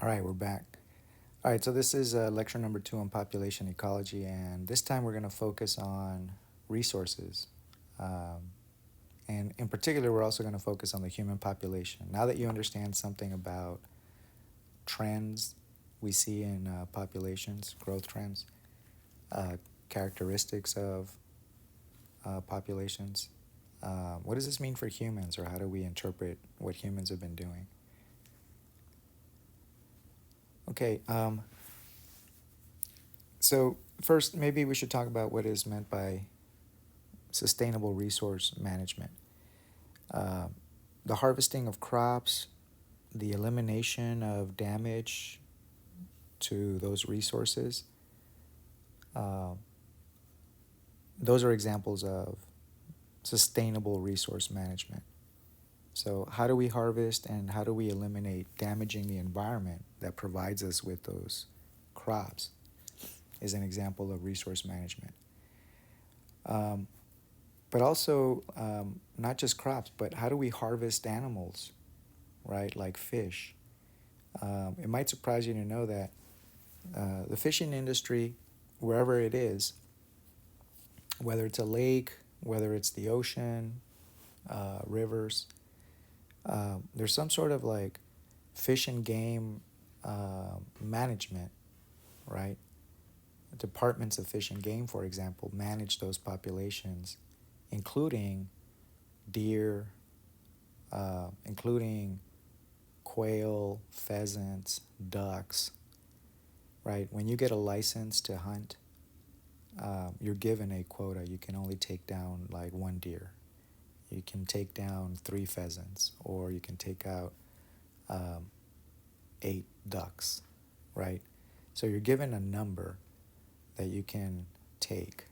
All right, we're back. All right, so this is lecture number 2 on population ecology, and this time we're going to focus on resources. Um, and in particular, we're also going to focus on the human population. Now that you understand something about trends we see in populations, growth trends, uh, characteristics of populations, what does this mean for humans, or how do we interpret what humans have been doing? Okay, so first, maybe we should talk about what is meant by sustainable resource management. Uh, the harvesting of crops, the elimination of damage to those resources, uh, those are examples of sustainable resource management. So, how do we harvest and how do we eliminate damaging the environment that provides us with those crops? Is an example of resource management. Um, but also, not just crops, but how do we harvest animals, right? Like fish. It might surprise you to know that the fishing industry, wherever it is, whether it's a lake, whether it's the ocean, rivers, there's some sort of like fish and game management, right? Departments of fish and game, for example, manage those populations, including deer, including quail, pheasants, ducks, right? When you get a license to hunt, you're given a quota. You can only take down like one deer. You can take down 3 pheasants, or you can take out um, 8 ducks, right? So you're given a number that you can take,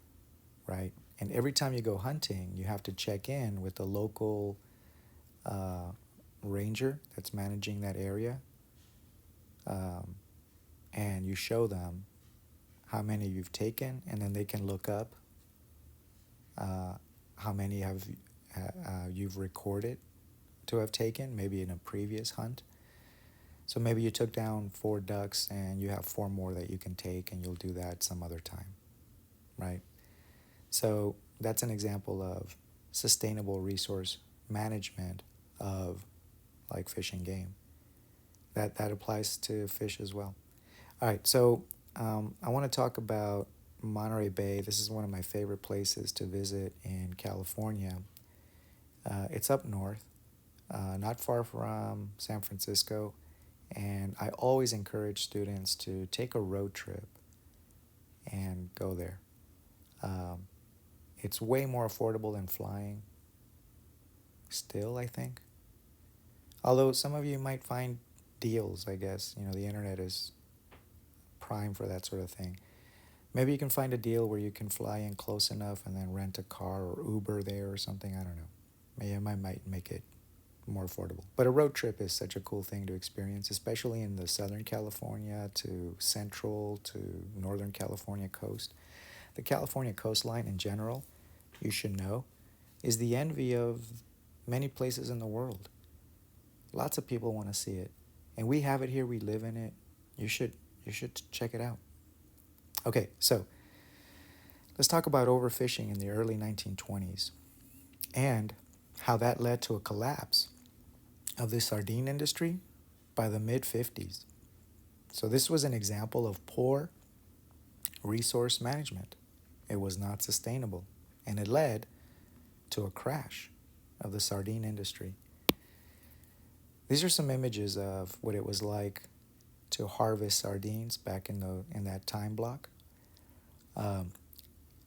right? And every time you go hunting, you have to check in with the local uh, ranger that's managing that area, um, and you show them how many you've taken, and then they can look up uh, how many have you've recorded to have taken, maybe in a previous hunt. So maybe you took down 4 ducks and you have 4 more that you can take, and you'll do that some other time, right? So that's an example of sustainable resource management of like fish and game. That applies to fish as well. All right, so I want to talk about Monterey Bay. This is one of my favorite places to visit in California. It's up north, not far from San Francisco, and I always encourage students to take a road trip and go there. Um, it's way more affordable than flying, still, I think. Although some of you might find deals, I guess. You know, the internet is prime for that sort of thing. Maybe you can find a deal where you can fly in close enough and then rent a car or Uber there or something. I don't know. Maybe I might make it more affordable. But a road trip is such a cool thing to experience, especially in the Southern California to Central to Northern California coast. The California coastline in general, you should know, is the envy of many places in the world. Lots of people want to see it. And we have it here, we live in it. You should check it out. Okay, so let's talk about overfishing in the early 1920s and how that led to a collapse of the sardine industry by the mid 50s. So, this was an example of poor resource management. It was not sustainable, and it led to a crash of the sardine industry. These are some images of what it was like to harvest sardines back in that time block. Um,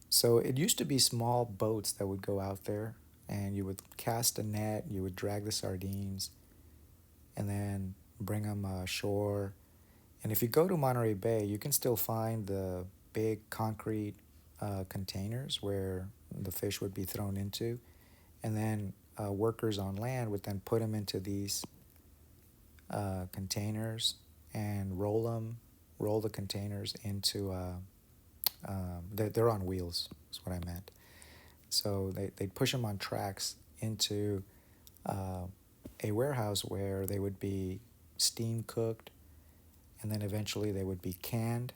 so it used to be small boats that would go out there, and you would cast a net, you would drag the sardines, and then bring them ashore. And if you go to Monterey Bay, you can still find the big concrete containers where the fish would be thrown into, and then workers on land would then put them into these containers and roll the containers into. They're on wheels. Is what I meant. So they'd push them on tracks into uh, a warehouse where they would be steam cooked and then eventually they would be canned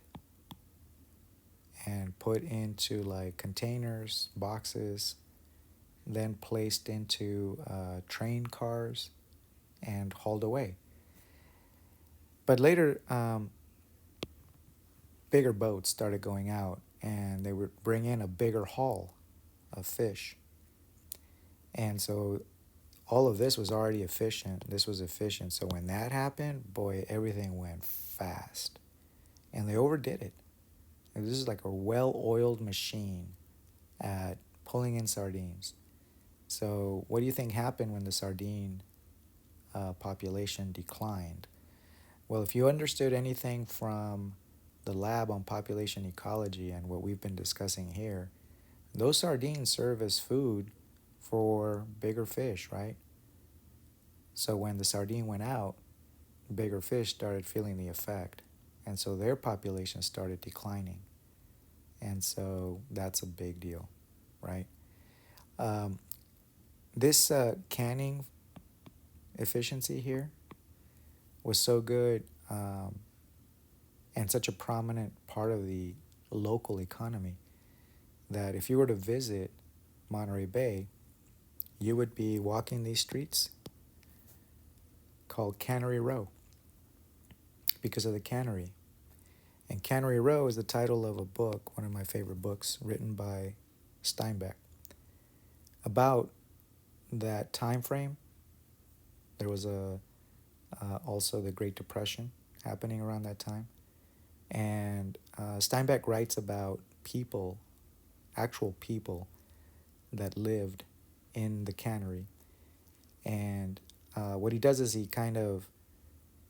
and put into like containers, boxes, then placed into train cars and hauled away. But later, bigger boats started going out and they would bring in a bigger haul of fish. And so all of this was already efficient. This was efficient. So when that happened, boy, everything went fast. And they overdid it. And this is like a well oiled machine at pulling in sardines. So, what do you think happened when the sardine population declined? Well, if you understood anything from the lab on population ecology and what we've been discussing here, those sardines serve as food for bigger fish, right? So when the sardine went out, bigger fish started feeling the effect. And so their population started declining. And so that's a big deal, right? Um, this canning efficiency here was so good and such a prominent part of the local economy that if you were to visit Monterey Bay, you would be walking these streets called Cannery Row because of the cannery. And Cannery Row is the title of a book, one of my favorite books, written by Steinbeck, about that time frame. There was also the Great Depression happening around that time. And Steinbeck writes about people, actual people, that lived in the cannery. And what he does is he kind of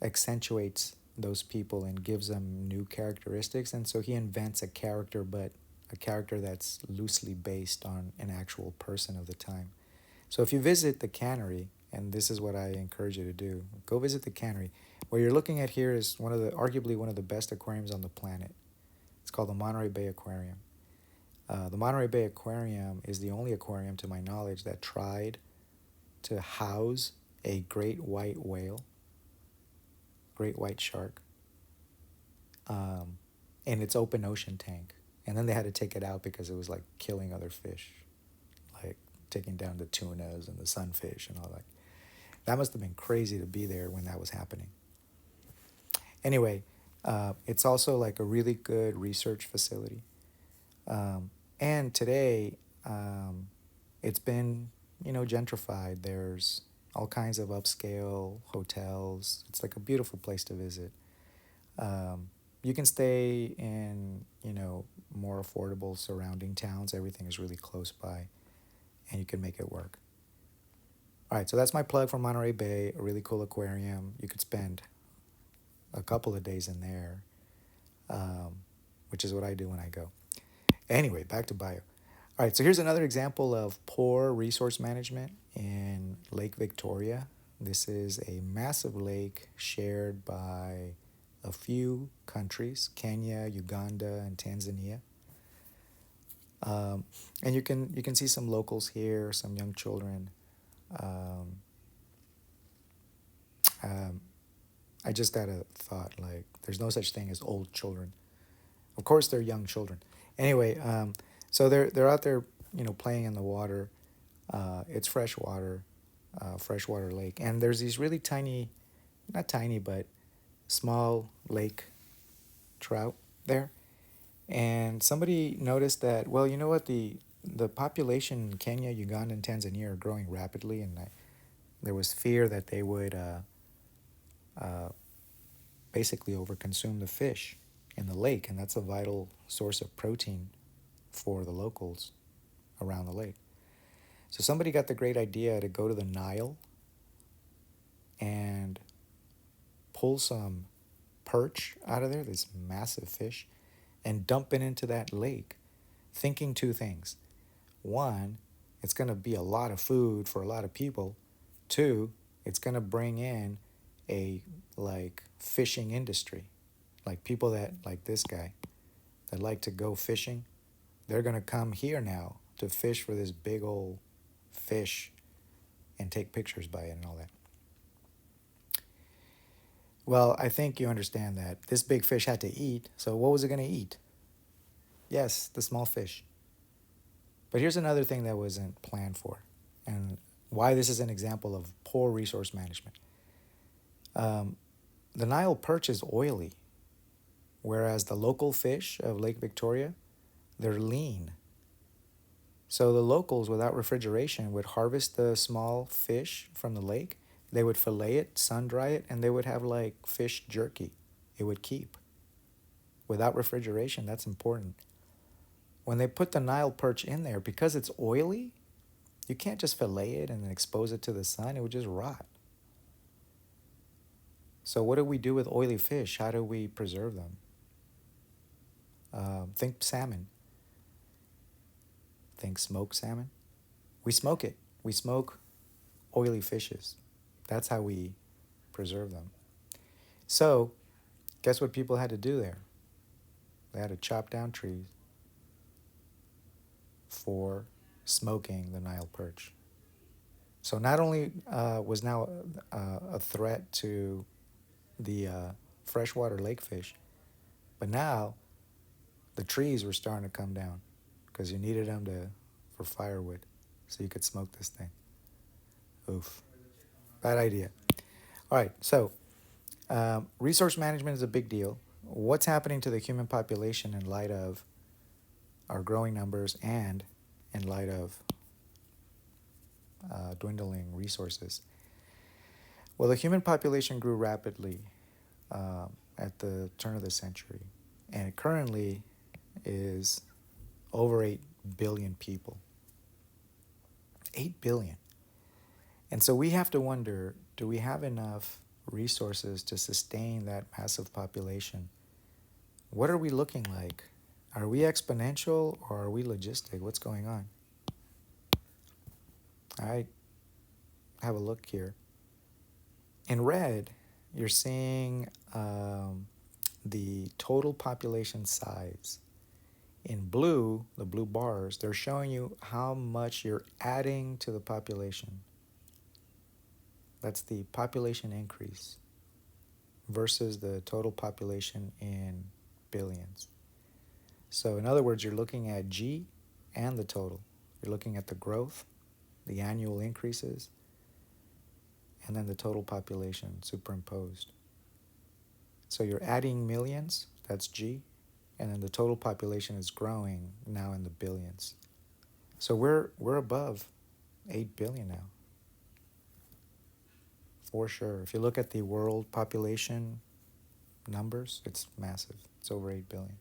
accentuates those people and gives them new characteristics. And so he invents a character, but a character that's loosely based on an actual person of the time. So if you visit the cannery, and this is what I encourage you to do, go visit the cannery. What you're looking at here is arguably one of the best aquariums on the planet. It's called the Monterey Bay Aquarium. The Monterey Bay Aquarium is the only aquarium, to my knowledge, that tried to house a great white whale, great white shark, in its open ocean tank. And then they had to take it out because it was like killing other fish, like taking down the tunas and the sunfish and all that. That must have been crazy to be there when that was happening. Anyway, it's also like a really good research facility. And today, it's been, gentrified. There's all kinds of upscale hotels. It's like a beautiful place to visit. You can stay in, more affordable surrounding towns. Everything is really close by, and you can make it work. All right, so that's my plug for Monterey Bay, a really cool aquarium. You could spend a couple of days in there, which is what I do when I go. Anyway, back to bio. All right, so here's another example of poor resource management in Lake Victoria. This is a massive lake shared by a few countries, Kenya, Uganda, and Tanzania. And you can see some locals here, some young children. Um, um, I just got a thought, like, there's no such thing as old children. Of course, they're young children. Anyway, so they're out there, playing in the water. It's freshwater lake, and there's these really tiny, not tiny, but small lake trout there. And somebody noticed that, well, you know what, the population in Kenya, Uganda, and Tanzania are growing rapidly, and there was fear that they would basically overconsume the fish in the lake, and that's a vital source of protein for the locals around the lake. So somebody got the great idea to go to the Nile and pull some perch out of there, this massive fish, and dump it into that lake, thinking two things. One, it's going to be a lot of food for a lot of people. Two, it's going to bring in a fishing industry, like people that like this guy that like to go fishing. They're going to come here now to fish for this big old fish and take pictures by it and all that. Well, I think you understand that this big fish had to eat, so what was it going to eat? Yes, the small fish. But here's another thing that wasn't planned for, and why this is an example of poor resource management. Um, the Nile perch is oily, whereas the local fish of Lake Victoria, they're lean. So the locals, without refrigeration, would harvest the small fish from the lake. They would fillet it, sun dry it, and they would have like fish jerky. It would keep. Without refrigeration, that's important. When they put the Nile perch in there, because it's oily, you can't just fillet it and then expose it to the sun. It would just rot. So what do we do with oily fish? How do we preserve them? Think salmon. Think smoked salmon. We smoke it. We smoke oily fishes. That's how we preserve them. So, guess what people had to do there? They had to chop down trees for smoking the Nile perch. So, not only was now a threat to the freshwater lake fish, but now the trees were starting to come down because you needed them for firewood so you could smoke this thing. Oof. Bad idea. All right, so resource management is a big deal. What's happening to the human population in light of our growing numbers and in light of dwindling resources? Well, the human population grew rapidly at the turn of the century, and it currently is over 8 billion people. 8 billion. And so we have to wonder, do we have enough resources to sustain that massive population? What are we looking like? Are we exponential or are we logistic? What's going on? All right, have a look here. In red, you're seeing the total population size. In blue, the blue bars, they're showing you how much you're adding to the population. That's the population increase versus the total population in billions. So, in other words, you're looking at G and the total. You're looking at the growth, the annual increases, and then the total population superimposed. So, you're adding millions, that's G, and then the total population is growing now in the billions. So, we're above 8 billion now, for sure. If you look at the world population numbers, it's massive. It's over 8 billion.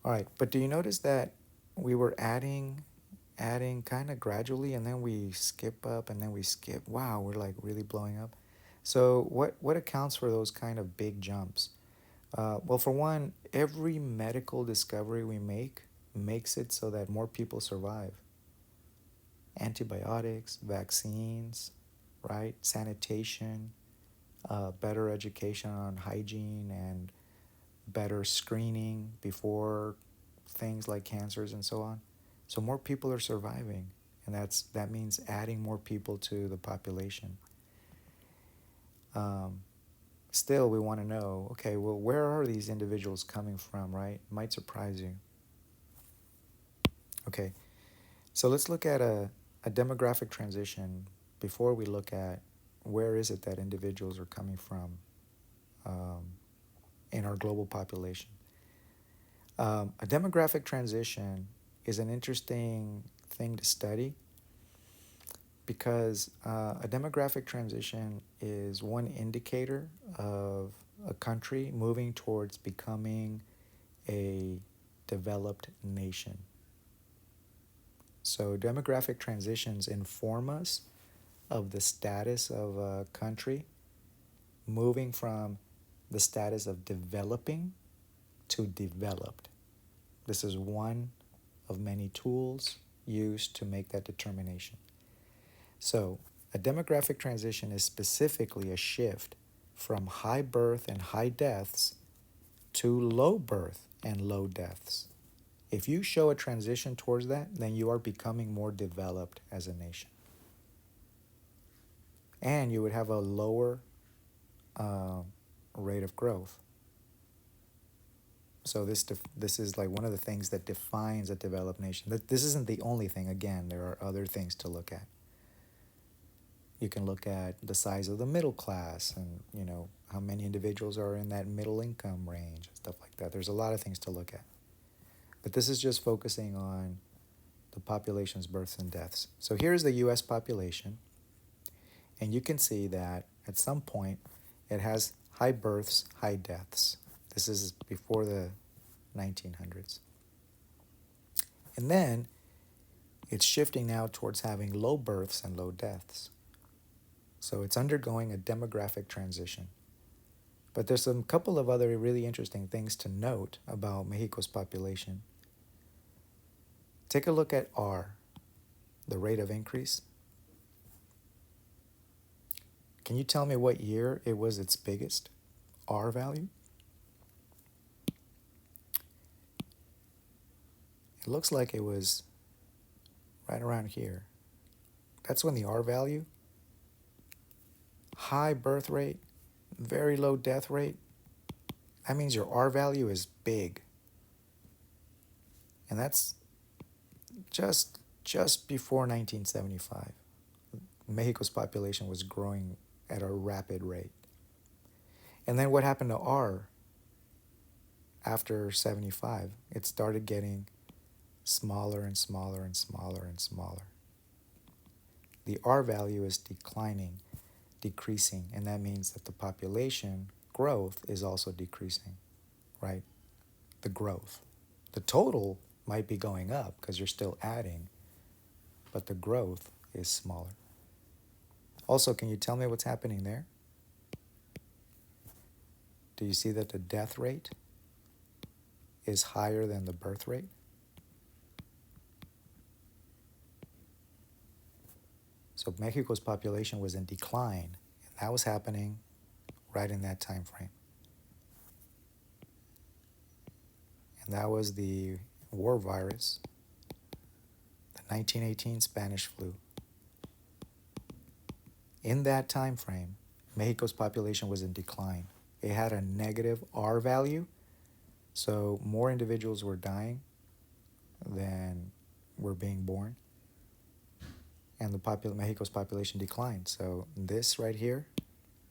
All right, but do you notice that we were adding kind of gradually, and then we skip up and then we skip. Wow, we're like really blowing up. So what accounts for those kind of big jumps? Well, for one, every medical discovery we make makes it so that more people survive. Antibiotics, vaccines, right? Sanitation, better education on hygiene and better screening before things like cancers and so on. So more people are surviving, and that means adding more people to the population. Um, Still, we want to know, okay, well, where are these individuals coming from, right? Might surprise you. Okay, so let's look at a demographic transition before we look at where is it that individuals are coming from um, in our global population. A demographic transition is an interesting thing to study because a demographic transition is one indicator of a country moving towards becoming a developed nation. So, demographic transitions inform us of the status of a country moving from the status of developing to developed. This is one of many tools used to make that determination. So, a demographic transition is specifically a shift from high birth and high deaths to low birth and low deaths. If you show a transition towards that, then you are becoming more developed as a nation. And you would have a lower uh, rate of growth. So this is like one of the things that defines a developed nation. This isn't the only thing. Again, there are other things to look at. You can look at the size of the middle class, and how many individuals are in that middle income range and stuff like that. There's a lot of things to look at. But this is just focusing on the population's births and deaths. So here's the US population, and you can see that at some point it has high births, high deaths. This is before the 1900s. And then it's shifting now towards having low births and low deaths. So it's undergoing a demographic transition. But there's a couple of other really interesting things to note about Mexico's population. Take a look at R, the rate of increase. Can you tell me what year it was its biggest R value? It looks like it was right around here. That's when the R value, high birth rate, very low death rate, that means your R value is big. And that's just before 1975. Mexico's population was growing at a rapid rate. And then what happened to R after 75? It started getting smaller and smaller and smaller and smaller. The R value is decreasing, and that means that the population growth is also decreasing, right? The growth. The total might be going up because you're still adding, but the growth is smaller. Also, can you tell me what's happening there? Do you see that the death rate is higher than the birth rate? So Mexico's population was in decline, and that was happening right in that time frame. And that was the war virus, the 1918 Spanish flu. In that time frame, Mexico's population was in decline. It had a negative R value, so more individuals were dying than were being born, and Mexico's population declined. So this right here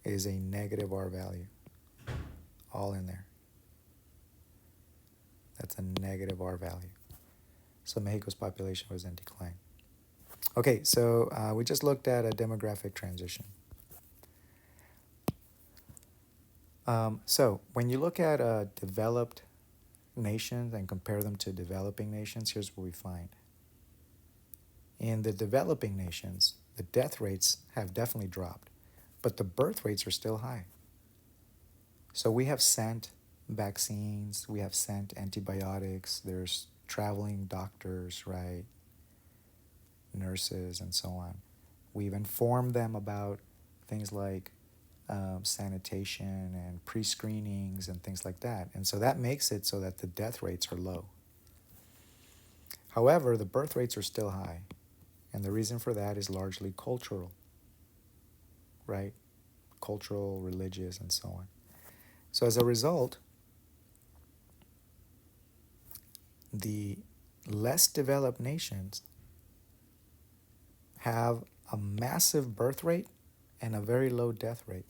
is a negative R value, all in there. That's a negative R value. So Mexico's population was in decline. Okay, so we just looked at a demographic transition. So when you look at developed nations and compare them to developing nations, here's what we find. In the developing nations, the death rates have definitely dropped, but the birth rates are still high. So we have sent vaccines, we have sent antibiotics, there's traveling doctors, right? Nurses and so on. We've informed them about things like sanitation and pre-screenings and things like that. And so that makes it so that the death rates are low. However, the birth rates are still high. And the reason for that is largely cultural, right? Cultural, religious, and so on. So as a result, the less developed nations have a massive birth rate and a very low death rate.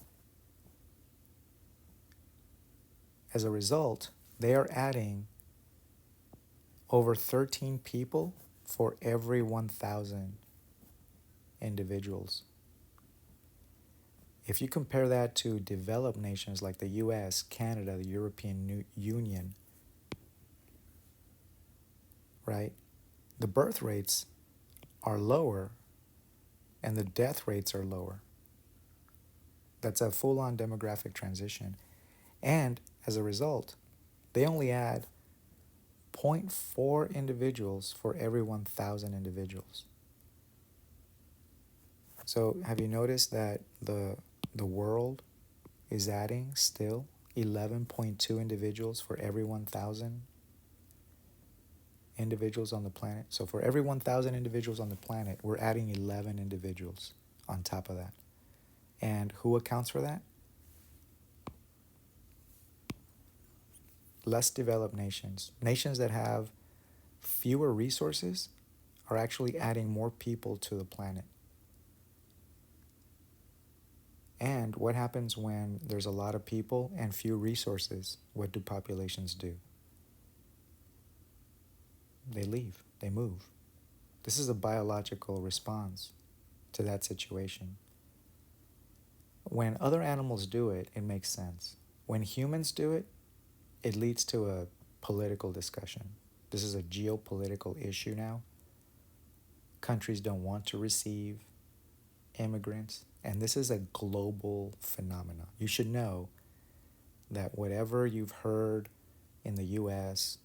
As a result, they are adding over 13 people for every 1,000 individuals. If you compare that to developed nations like the US, Canada, the European Union, right? The birth rates are lower and the death rates are lower. That's a full-on demographic transition. And as a result, they only add 0.4 individuals for every 1,000 individuals. So have you noticed that the world is adding still 11.2 individuals for every 1,000 individuals on the planet? So for every 1,000 individuals on the planet, we're adding 11 individuals on top of that. And who accounts for that? less developed nations, nations that have fewer resources, are actually adding more people to the planet. And what happens when there's a lot of people and few resources? What do populations do? They leave, they move. This is a biological response to that situation. When other animals do it, it makes sense. When humans do it, it leads to a political discussion. This is a geopolitical issue now. Countries don't want to receive immigrants, and this is a global phenomenon. You should know that whatever you've heard in the US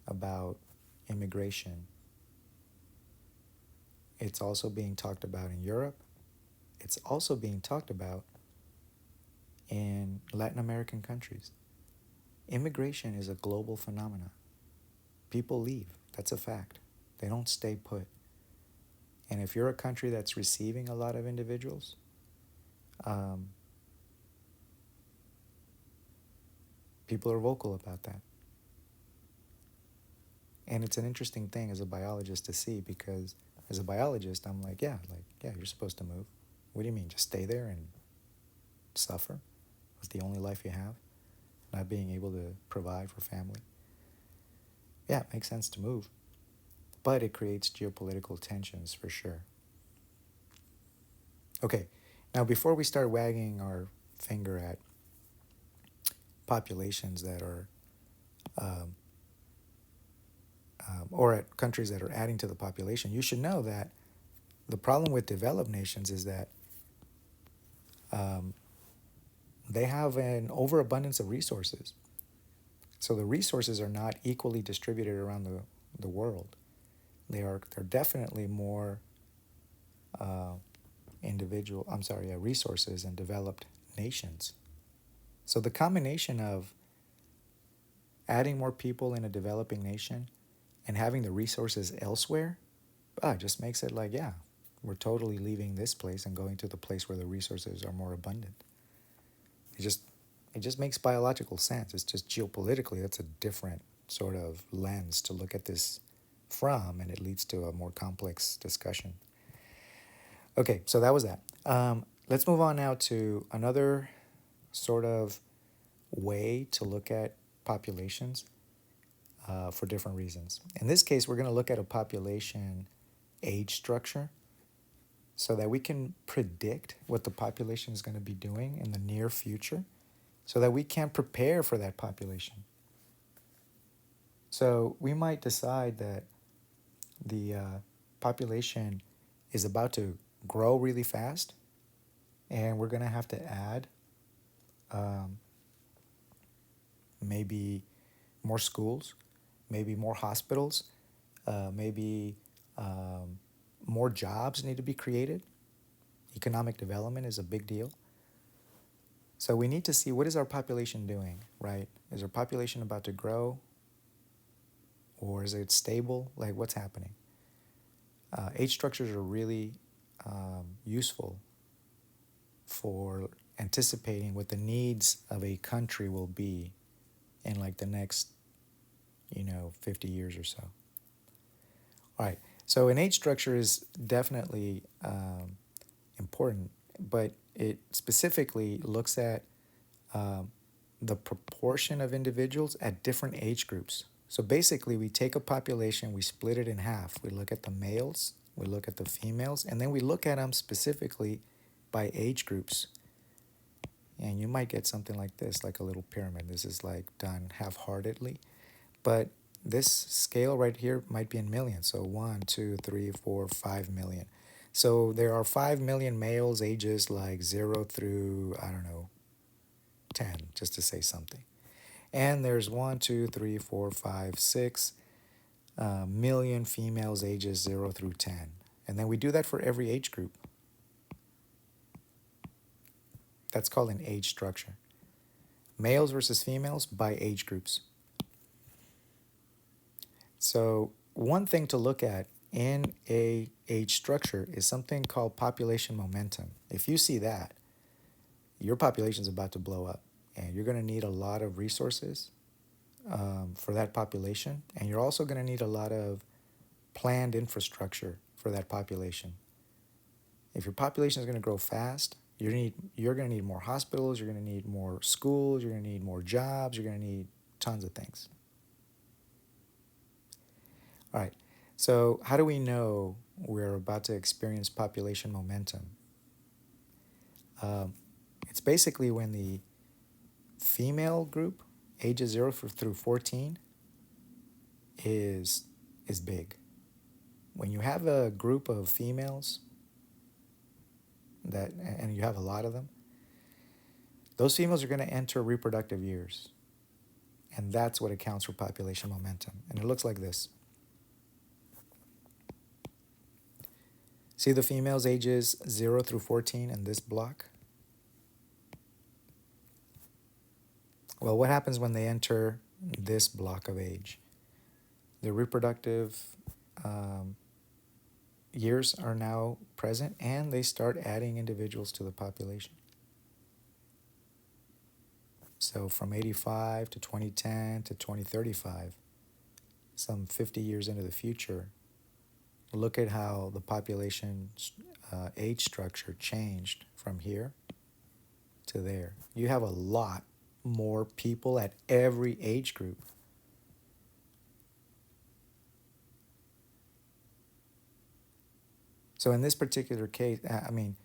about immigration, it's also being talked about in Europe. It's also being talked about in Latin American countries. Immigration is a global phenomenon. People leave. That's a fact. They don't stay put. And if you're a country that's receiving a lot of individuals, people are vocal about that. And it's an interesting thing as a biologist to see, because as a biologist, I'm like, yeah, you're supposed to move. What do you mean? Just stay there and suffer? It's the only life you have? Not being able to provide for family? Yeah, it makes sense to move. But it creates geopolitical tensions for sure. Okay, now before we start wagging our finger at populations that are, or at countries that are adding to the population, you should know that the problem with developed nations is that they have an overabundance of resources. So the resources are not equally distributed around the world. They're definitely more resources in developed nations. So the combination of adding more people in a developing nation and having the resources elsewhere, just makes it like, yeah, we're totally leaving this place and going to the place where the resources are more abundant. It just makes biological sense. It's just geopolitically, that's a different sort of lens to look at this from, and it leads to a more complex discussion. Okay, so that was that. Let's move on now to another sort of way to look at populations for different reasons. In this case, we're going to look at a population age structure so that we can predict what the population is going to be doing in the near future, so that we can prepare for that population. So we might decide that the population is about to grow really fast, and we're going to have to add maybe more schools, maybe more hospitals, maybe more jobs need to be created. Economic development is a big deal. So we need to see, what is our population doing, right? Is our population about to grow, or is it stable? Like, what's happening? Age structures are really useful for anticipating what the needs of a country will be in like the next 50 years or so. All right, so an age structure is definitely important, but it specifically looks at the proportion of individuals at different age groups. So basically, we take a population, we split it in half. We look at the males, we look at the females, and then we look at them specifically by age groups. And you might get something like this, like a little pyramid. This is like done half-heartedly. But this scale right here might be in millions. So 1, 2, 3, 4, 5 million. So there are 5 million males ages like 0 through, 10, just to say something. And there's 1, 2, 3, 4, 5, 6 million females ages 0 through 10. And then we do that for every age group. That's called an age structure. Males versus females by age groups. So one thing to look at in a age structure is something called population momentum. If you see that, your population is about to blow up, and you're going to need a lot of resources for that population, and you're also going to need a lot of planned infrastructure for that population. If your population is going to grow fast, you're going to need more hospitals, you're going to need more schools, you're going to need more jobs, you're going to need tons of things. All right. So, how do we know we're about to experience population momentum? Um, it's basically when the female group, ages 0 through 14, is is big. When you have a group of females and you have a lot of them, those females are going to enter reproductive years, and that's what accounts for population momentum. And it looks like this. See the females ages 0 through 14 in this block? Well, what happens when they enter this block of age? Their reproductive um, years are now present, and they start adding individuals to the population. So from 85 to 2010 to 2035, some 50 years into the future, look at how the population age structure changed from here to there. You have a lot more people at every age group. So in this particular case, I mean,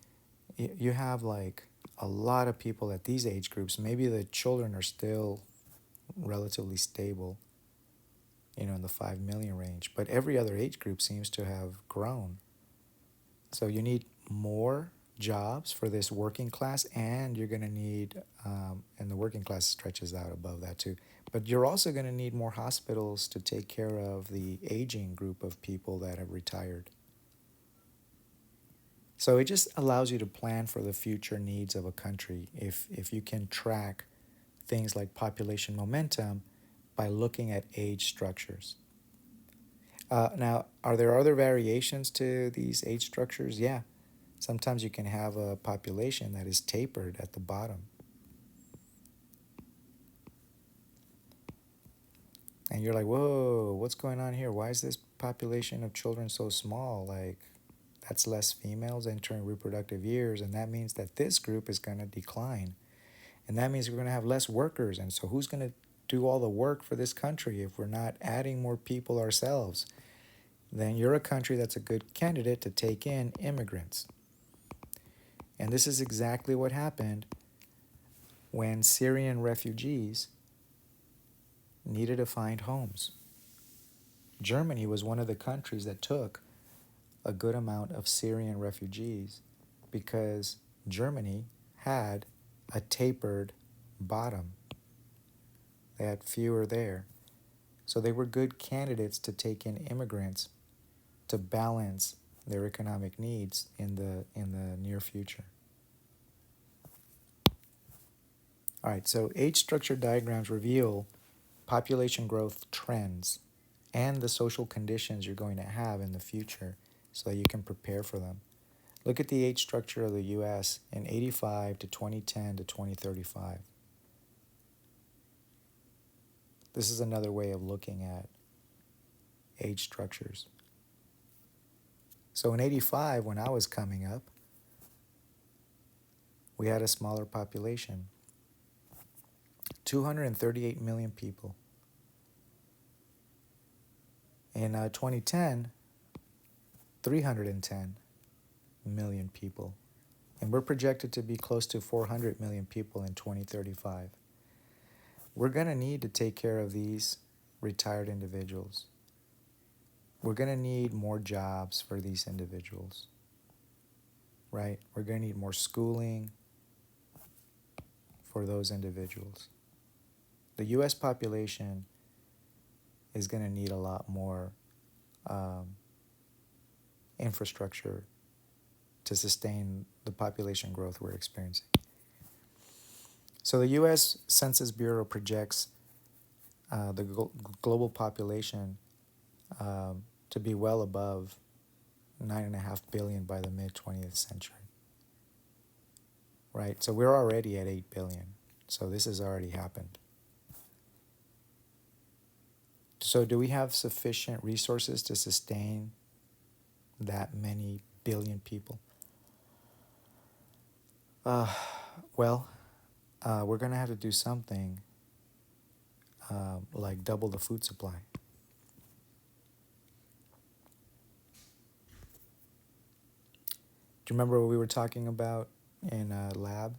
you have like a lot of people at these age groups. Maybe the children are still relatively stable, in the 5 million range, but every other age group seems to have grown. So you need more jobs for this working class, and you're going to need, and the working class stretches out above that too, but you're also going to need more hospitals to take care of the aging group of people that have retired. So it just allows you to plan for the future needs of a country if you can track things like population momentum by looking at age structures. Now, are there other variations to these age structures? Yeah. Sometimes you can have a population that is tapered at the bottom. And you're like, whoa, what's going on here? Why is this population of children so small? Like, that's less females entering reproductive years, and that means that this group is going to decline. And that means we're going to have less workers. And so, who's going to do all the work for this country if we're not adding more people ourselves? Then you're a country that's a good candidate to take in immigrants. And this is exactly what happened when Syrian refugees needed to find homes. Germany was one of the countries that took a good amount of Syrian refugees because Germany had a tapered bottom. They had fewer there. So they were good candidates to take in immigrants to balance their economic needs in the near future. All right, so age structure diagrams reveal population growth trends and the social conditions you're going to have in the future so that you can prepare for them. Look at the age structure of the US in 85 to 2010 to 2035. This is another way of looking at age structures. So in 85, when I was coming up, we had a smaller population, 238 million people. In 2010, 310 million people. And we're projected to be close to 400 million people in 2035. We're going to need to take care of these retired individuals. We're going to need more jobs for these individuals, right? We're going to need more schooling for those individuals. The U.S. population is going to need a lot more infrastructure to sustain the population growth we're experiencing. So the U.S. Census Bureau projects the global population to be well above 9.5 billion by the mid-20th century. Right? So we're already at 8 billion. So this has already happened. So, do we have sufficient resources to sustain that many billion people? Uh, well, we're going to have to do something like double the food supply. Do you remember what we were talking about in lab?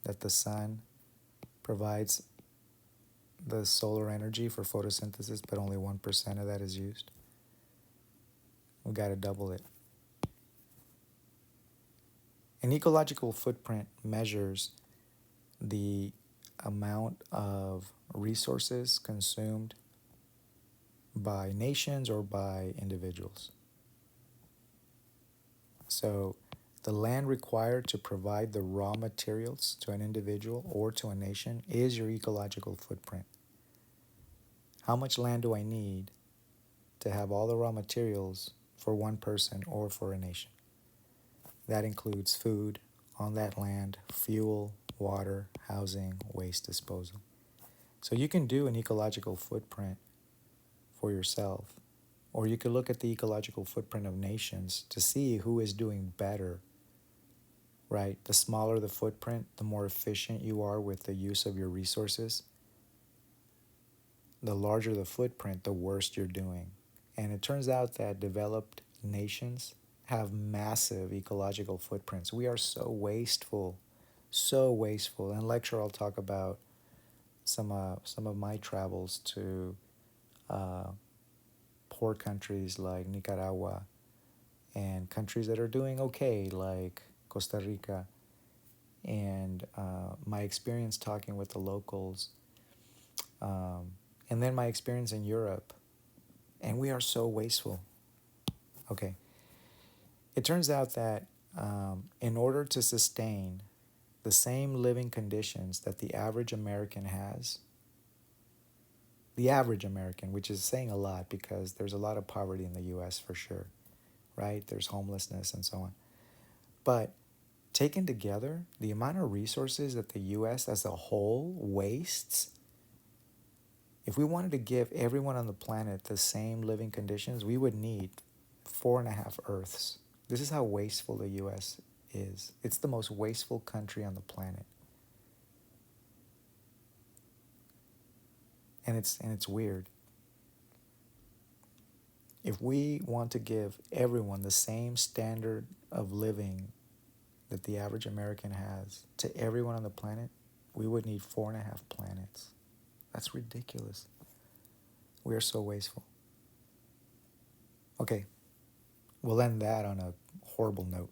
That the sun provides the solar energy for photosynthesis, but only 1% of that is used. We got to double it. An ecological footprint measures the amount of resources consumed by nations or by individuals. So, the land required to provide the raw materials to an individual or to a nation is your ecological footprint. How much land do I need to have all the raw materials for one person or for a nation? That includes food on that land, fuel, water, housing, waste disposal. So you can do an ecological footprint for yourself, or you could look at the ecological footprint of nations to see who is doing better, right? The smaller the footprint, the more efficient you are with the use of your resources. The larger the footprint, the worse you're doing. And it turns out that developed nations have massive ecological footprints. We are so wasteful, so wasteful. In lecture, I'll talk about some of my travels to uh, poor countries like Nicaragua and countries that are doing okay like Costa Rica, and my experience talking with the locals, um, and then my experience in Europe. And we are so wasteful. Okay. It turns out that in order to sustain the same living conditions that the average American has, the average American, which is saying a lot because there's a lot of poverty in the US for sure, right? There's homelessness and so on. But taken together, the amount of resources that the US as a whole wastes, if we wanted to give everyone on the planet the same living conditions, we would need 4.5 Earths. This is how wasteful the US is. It's the most wasteful country on the planet. And it's weird. If we want to give everyone the same standard of living that the average American has to everyone on the planet, we would need 4.5 planets. That's ridiculous. We are so wasteful. Okay, we'll end that on a horrible note.